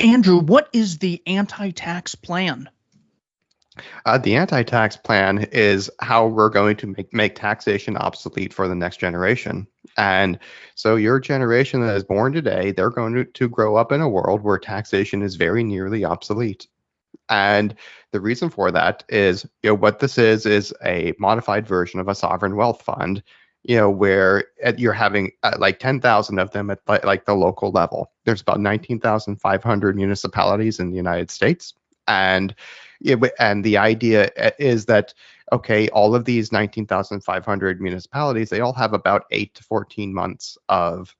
Andrew, what is the anti-tax plan? The anti-tax plan is how we're going to make taxation obsolete for the next generation. And so your generation that is born today, they're going to grow up in a world where taxation is very nearly obsolete. And the reason for that is, what this is a modified version of a sovereign wealth fund, where you're having like 10,000 of them at like the local level. There's about 19,500 municipalities in the United States. And the idea is that, okay, all of these 19,500 municipalities, they all have about 8 to 14 months of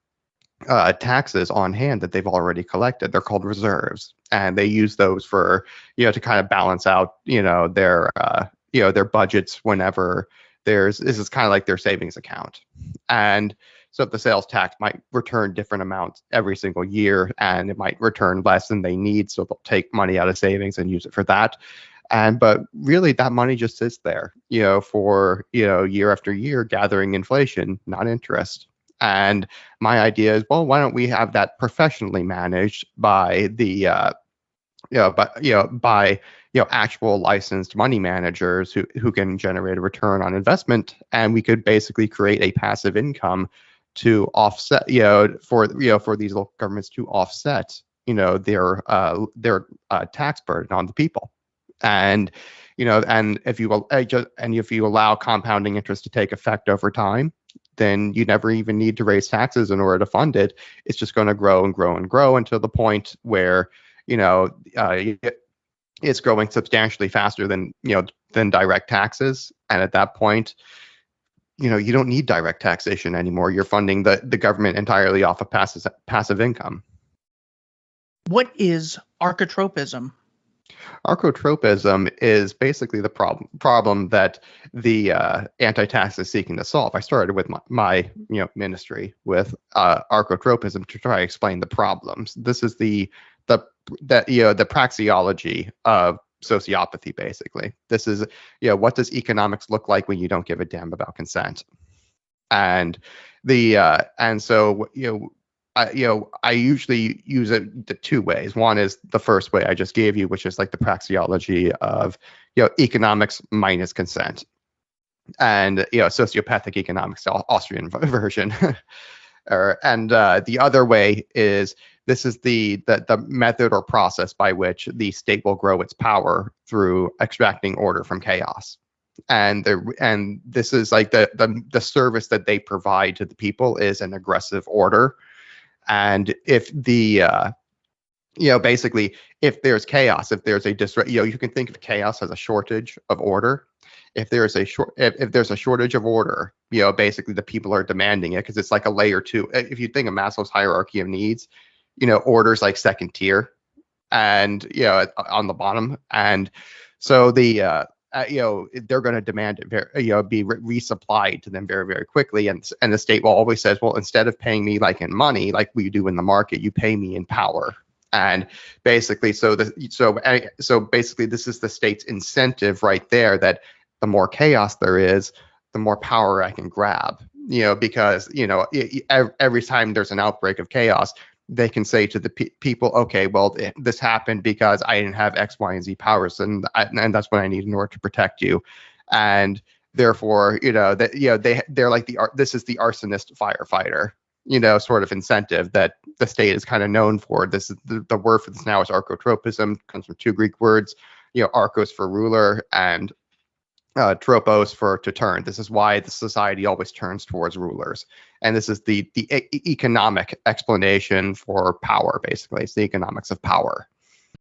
taxes on hand that they've already collected. They're called reserves, and they use those for, to kind of balance out, their budgets whenever this is kind of like their savings account. And so the sales tax might return different amounts every single year, and it might return less than they need. So they'll take money out of savings and use it for that. But really that money just sits there, for, year after year, gathering inflation, not interest. And my idea is, well, why don't we have that professionally managed by the, actual licensed money managers who can generate a return on investment, and we could basically create a passive income to offset, for these local governments to offset, their tax burden on the people. And and if you allow compounding interest to take effect over time, then you never even need to raise taxes in order to fund it. It's just going to grow and grow and grow until the point where it's growing substantially faster than direct taxes. And at that point, you don't need direct taxation anymore. You're funding the government entirely off of passive income. What is archotropism? Archotropism is basically the problem that the anti-tax is seeking to solve. I started with my ministry with archotropism to try to explain the problems. This is the praxeology of sociopathy, basically. This is, what does economics look like when you don't give a damn about consent? And so I usually use it the two ways. One is the first way I just gave you, which is like the praxeology of economics minus consent, and sociopathic economics, Austrian version. And the other way is, this is the method or process by which the state will grow its power through extracting order from chaos. And this is like the service that they provide to the people is an aggressive order. And if basically, if there's chaos, if there's a you can think of chaos as a shortage of order. If there's a shortage of order, basically the people are demanding it, because it's like a layer two. If you think of Maslow's hierarchy of needs, order's like second tier, and on the bottom. And so they're going to demand it be resupplied to them very, very quickly. And the state will always says, well, instead of paying me like in money, like we do in the market, you pay me in power. And basically, so basically this is the state's incentive right there, that the more chaos there is, the more power I can grab, because, every time there's an outbreak of chaos, they can say to the people, okay, well, this happened because I didn't have X, Y, and Z powers, and that's what I need in order to protect you. And therefore, they're like this is the arsonist firefighter, sort of incentive that the state is kind of known for. This is the word for this now is archotropism. Comes from two Greek words, archos for ruler and tropos for to turn. This is why the society always turns towards rulers. And this is the economic explanation for power, basically. It's the economics of power.